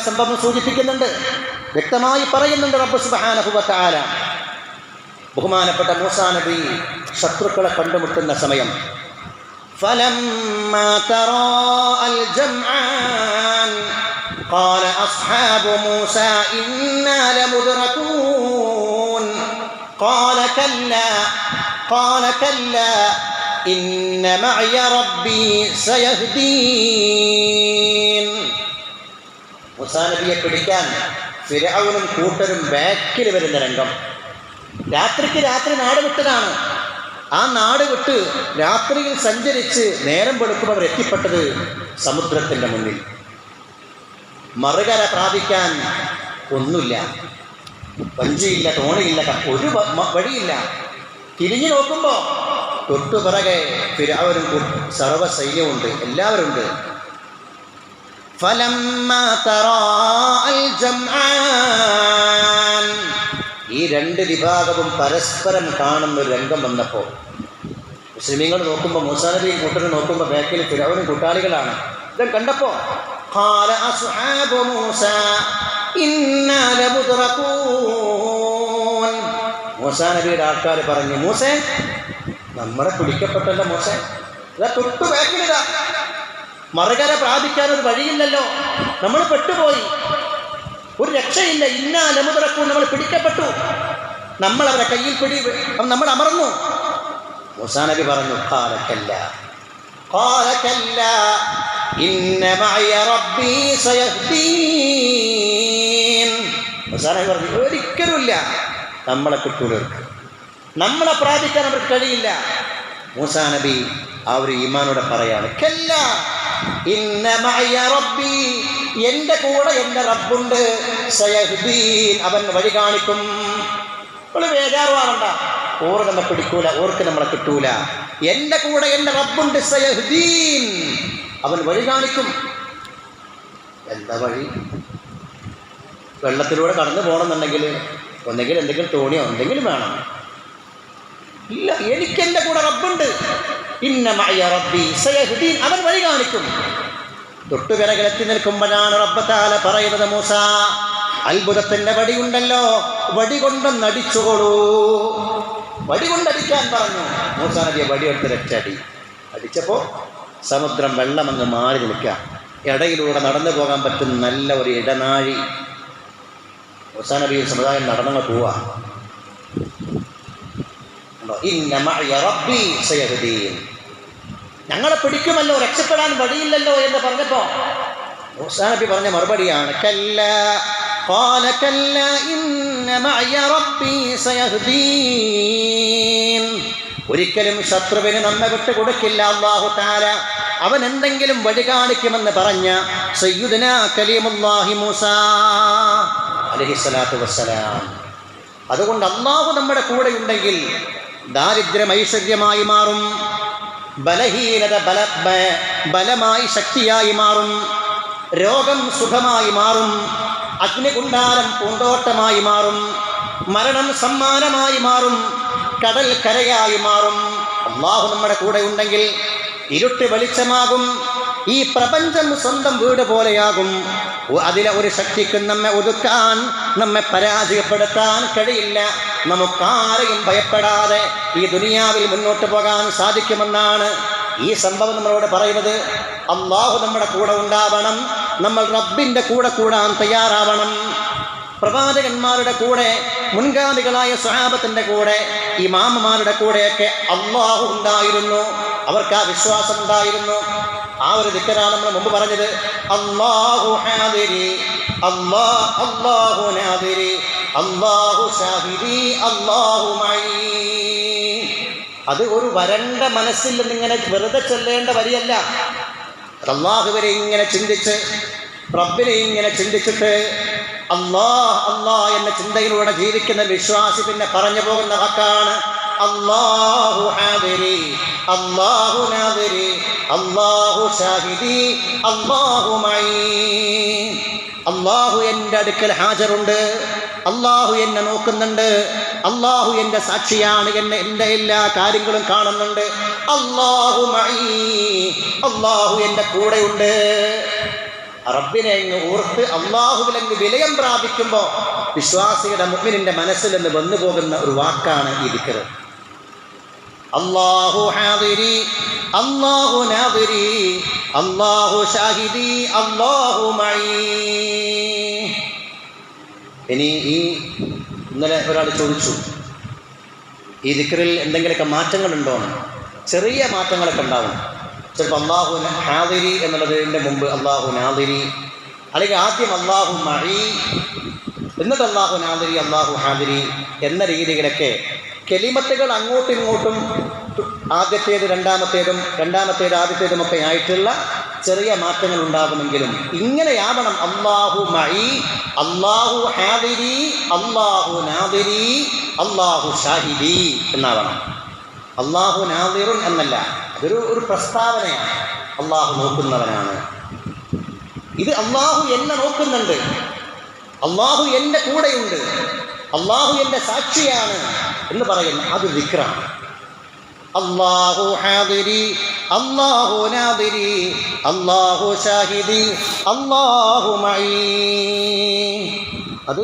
സംഭവം സൂചിപ്പിക്കുന്നുണ്ട്, വ്യക്തമായി പറയുന്നുണ്ട് റബ്ബ് സുബ്ഹാനഹു വ തആല. ബഹുമാനപ്പെട്ട മൂസാ നബി ശത്രുക്കളെ കണ്ടുമുട്ടുന്ന സമയം فلما تراءى الجمعان قال أصحاب موسى إنا لمدركون قال كلا إن معي ربي سيهدين. മൂസാ നബിയെ പിടിക്കാൻ ഫിർഔനും കൂട്ടരും ബാക്കിൽ വരുന്ന രംഗം. രാത്രിക്ക് രാത്രി നാട് വിട്ടതാണ്. ആ നാട് വിട്ട് രാത്രിയിൽ സഞ്ചരിച്ച് നേരം വെളുക്കുമ്പോൾ അവർ എത്തിപ്പെട്ടത് സമുദ്രത്തിൻ്റെ മുന്നിൽ. മറുകര പ്രാപിക്കാൻ ഒന്നുമില്ല, വഞ്ചിയില്ല, തോണിയില്ല, ഒരു വഴിയില്ല. തിരിഞ്ഞു നോക്കുമ്പോൾ തൊട്ടുപിറകെ ഫിർഔനും സർവ്വ സൈന്യമുണ്ട്, എല്ലാവരുണ്ട്. ഫലമ്മാ തറാഅൽ ജംആൻ, ഈ രണ്ട് വിഭാഗവും പരസ്പരം കാണുന്ന ഒരു രംഗം വന്നപ്പോൾ മുസ്ലിമീങ്ങൾ നോക്കുമ്പോൾ, മൂസാ നബിയും കൂട്ടരും നോക്കുമ്പോൾ ബാക്കിൽ ഫിർഔനും കൂട്ടാളികളാണ്. ഇത് കണ്ടപ്പോൾ ഖാല അസ്ഹാബു മൂസാ ഇന്നാ ലമുദ്റകൂൻ, മൂസാ നബിയുടെ ആൾക്കാർ പറഞ്ഞു, മൂസേ നമ്മളെ പിടിക്കപ്പെട്ടല്ലോ മൂസേ, ഇതാ തൊട്ടു ബാക്കിലിതാ, മറുകര പ്രാപിക്കാനൊരു വഴിയില്ലല്ലോ, നമ്മൾ പെട്ടുപോയി, ഒരു രക്ഷയില്ല. ഇന്നാ ലമുദ്റകൂൻ, നമ്മൾ പിടിക്കപ്പെട്ടു, നമ്മൾ അവരെ കയ്യിൽ നമ്മൾ അമർന്നു. മൂസാ നബി പറഞ്ഞു ഖാല കല്ലാ ഇന്ന മഅയ റബ്ബി സയഹ്ദീൻ. മൂസാ നബി പറഞ്ഞു ഒരിക്കലുമില്ല, നമ്മളെ കിട്ടൂല, നമ്മളെ പ്രാപിക്കാൻ അവർക്ക് കഴിയില്ല. മൂസാ നബി ആ ഒരു ഈമാനോടെ പറയാണ് കല്ലാ ഇന്ന മഅയ റബ്ബി, എൻ്റെ കൂടെ എൻ്റെ റബ്ബുണ്ട്, സയഹ്ദീൻ, അവൻ വഴി കാണിക്കും. നമ്മൾ ബേജാറുവാറണ്ട, ഓർ നമ്മളെ പിടിക്കൂല, ഓർക്ക് നമ്മളെ കിട്ടൂല. എൻ്റെ കൂടെ എൻ്റെ റബ്ബുണ്ട്, സയഹ്ദീൻ, അവൻ വഴി കാണിക്കും. എന്താ വഴി? വെള്ളത്തിലൂടെ കടന്നു പോകണമെന്നുണ്ടെങ്കിൽ ഒന്നെങ്കിൽ എന്തെങ്കിലും തോണിയോ എന്തെങ്കിലും വേണം. ഇല്ല, എനിക്കെൻ്റെ കൂടെ റബ്ബുണ്ട്, ഇന്ന മഅയ റബ്ബി സയഹ്ദീൻ, അവൻ വഴി കാണിക്കും. തൊട്ടുപിറകിലെത്തി നിൽക്കുമ്പോഴാണ് റബ്ബ് തആല പറയുന്നത്, മൂസ അത്ഭുതത്തിൻ്റെ വടിയുണ്ടല്ലോ, വടി കൊണ്ടൊന്നടിച്ചുകൊള്ളൂ. വടി കൊണ്ടടിക്കാൻ പറഞ്ഞു. മൂസാ നബിയെ വടിയെടുത്ത് രക്ഷടി അടിച്ചപ്പോൾ സമുദ്രം വെള്ളമങ്ങ് മാറി നിൽക്കുക. ഇടയിലൂടെ നടന്നു പോകാൻ പറ്റുന്ന നല്ല ഒരു ഇടനാഴി. മൂസാ നബി സമുദായം നടന്നു പോവാ. ഇന്ന മഅയ റബ്ബി സയഹ്ദീൻ, ഞങ്ങളെ പിടിക്കുമല്ലോ, രക്ഷപ്പെടാൻ വഴിയില്ലല്ലോ എന്ന് പറഞ്ഞപ്പോൾ മൂസാ നബി പറഞ്ഞ മറുപടിയാണ് ഖാല കല്ലാ ഇന്ന മഅയ റബ്ബി സയഹ്ദീൻ. ഒരിക്കലും ശത്രുവിന് നമ്മെ വിട്ടു കൊടുക്കില്ല അല്ലാഹു തആല, അവൻ എന്തെങ്കിലും വഴി കാണിക്കുമെന്ന് പറഞ്ഞ സയ്യിദുനാ കലീമുല്ലാഹി മൂസാ അലൈഹിസ്സലാത്തു വസ്സലാം. അതുകൊണ്ട് അല്ലാഹു നമ്മുടെ കൂടെ ഉണ്ടെങ്കിൽ ദാരിദ്ര്യം ഐശ്വര്യമായി മാറും, ബലഹീനത ബലമായി ശക്തിയായി മാറും, രോഗം സുഖമായി മാറും, അഗ്നികുണ്ഡാരം പൂന്തോട്ടമായി മാറും, മരണം സമ്മാനമായി മാറും, കടൽ കരയായി മാറും. അല്ലാഹു നമ്മുടെ കൂടെ ഉണ്ടെങ്കിൽ ഇരുട്ട് വെളിച്ചമാകും, ഈ പ്രപഞ്ചം സ്വന്തം വീട് പോലെയാകും. അതിലെ ഒരു ശക്തിക്കും നമ്മെ ഒതുക്കാൻ, നമ്മെ പരാജയപ്പെടുത്താൻ കഴിയില്ല. നമുക്കാരെയും ഭയപ്പെടാതെ ഈ ദുനിയാവിൽ മുന്നോട്ട് പോകാൻ സാധിക്കുമെന്നാണ് ഈ സംഭവം നമ്മളോട് പറയുന്നത്. അല്ലാഹു നമ്മുടെ കൂടെ ഉണ്ടാവണം, നമ്മൾ റബ്ബിൻ്റെ കൂടെ കൂടാൻ തയ്യാറാവണം. പ്രവാചകന്മാരുടെ കൂടെ, മുൻഗാമികളായ സ്വഹാബത്തിൻ്റെ കൂടെ, ഇമാമമാരുടെ കൂടെയൊക്കെ അല്ലാഹു ഉണ്ടായിരുന്നു. അവർക്ക് ആ വിശ്വാസം ഉണ്ടായിരുന്നു. ആ ഒരു ദിക്റാണ് നമ്മൾ മുമ്പ് പറഞ്ഞത്, അല്ലാഹു ഹാദിരി, അല്ലാഹു നാദിരി, അല്ലാഹു ഷാഹിദി, അല്ലാഹു മഈ. അത് ഒരു വരണ്ട മനസ്സിൽ നിന്നിങ്ങനെ വെറുതെ ചൊല്ലേണ്ട വരിയല്ല. അല്ലാഹുവിനെ ഇങ്ങനെ ചിന്തിച്ച്, റബ്ബിനെ ഇങ്ങനെ ചിന്തിച്ചിട്ട് അല്ലാഹ് എന്ന ചിന്തയിലൂടെ ജീവിക്കുന്ന വിശ്വാസി പിന്നെ പറഞ്ഞു പോകുന്ന വാക്കാണ് അല്ലാഹു ഹാദിരി, അല്ലാഹു നാദിരി, അല്ലാഹു ഷാഹിദി, അല്ലാഹു മഈ. അല്ലാഹു എൻ്റെ അടുക്കൽ ഹാജറുണ്ട്, അല്ലാഹു എന്നെ നോക്കുന്നുണ്ട്, അല്ലാഹു എൻ്റെ സാക്ഷിയാണ്, എൻ്റെ എല്ലാ കാര്യങ്ങളും കാണുന്നുണ്ട്. അല്ലാഹു മഈ, അല്ലാഹു എൻ്റെ കൂടെയുണ്ട്. റബ്ബിനെ അങ്ങ് ഓർത്ത് അള്ളാഹുവിലങ്ങ് വിലയം പ്രാപിക്കുമ്പോൾ വിശ്വാസിയുടെ മുഅ്മിനിന്റെ മനസ്സിൽ നിന്ന് വന്നു പോകുന്ന ഒരു വാക്കാണ് ഈ ദിക്ർ. അല്ലാഹു ഹാദിരി അല്ലാഹു നാദിരി അല്ലാഹു ഷാഹിദി അല്ലാഹു മഈ. ഇനി ഇന്നലെ ഒരാൾ ചോദിച്ചു, ഈ ദിക്റിൽ എന്തെങ്കിലുമൊക്കെ മാറ്റങ്ങളുണ്ടോ? ചെറിയ മാറ്റങ്ങളൊക്കെ ഉണ്ടാവും. ചിലപ്പോൾ അല്ലാഹു ഹാദിരി എന്നുള്ളതിൻ്റെ മുമ്പ് അല്ലാഹു നാദിരി, അല്ലെങ്കിൽ ആദ്യം അല്ലാഹു മഈ എന്നിട്ട് അല്ലാഹു നാദിരി അല്ലാഹു ഹാദിരി എന്ന രീതിയിലൊക്കെ കെലിമത്തുകൾ അങ്ങോട്ടും ഇങ്ങോട്ടും ആദ്യത്തേത് രണ്ടാമത്തേതും രണ്ടാമത്തേത് ആദ്യത്തേതുമൊക്കെ ആയിട്ടുള്ള ചെറിയ മാറ്റങ്ങൾ ഉണ്ടാകുമെങ്കിലും ഇങ്ങനെയാവണം അല്ലാഹു മഈ അല്ലാഹു ഹാദിരി അല്ലാഹു നാദിരി അല്ലാഹു ഷാഹിദി എന്നാവണം. അല്ലാഹു നാദിറുൻ എന്നല്ല, അതൊരു പ്രസ്താവനയാണ്. അല്ലാഹു നോക്കുന്നവനാണ്. ഇത് അല്ലാഹു എന്നെ നോക്കുന്നുണ്ട്, അല്ലാഹു എൻ്റെ കൂടെയുണ്ട്, അല്ലാഹു എൻ്റെ സാക്ഷിയാണ് എന്ന് പറയുന്നു. അത് ദിക്റാണ്. അല്ലാഹു ഹാദിരി അല്ലാഹു നാദിരി അല്ലാഹു ഷാഹിദി അല്ലാഹു മഈ. അത്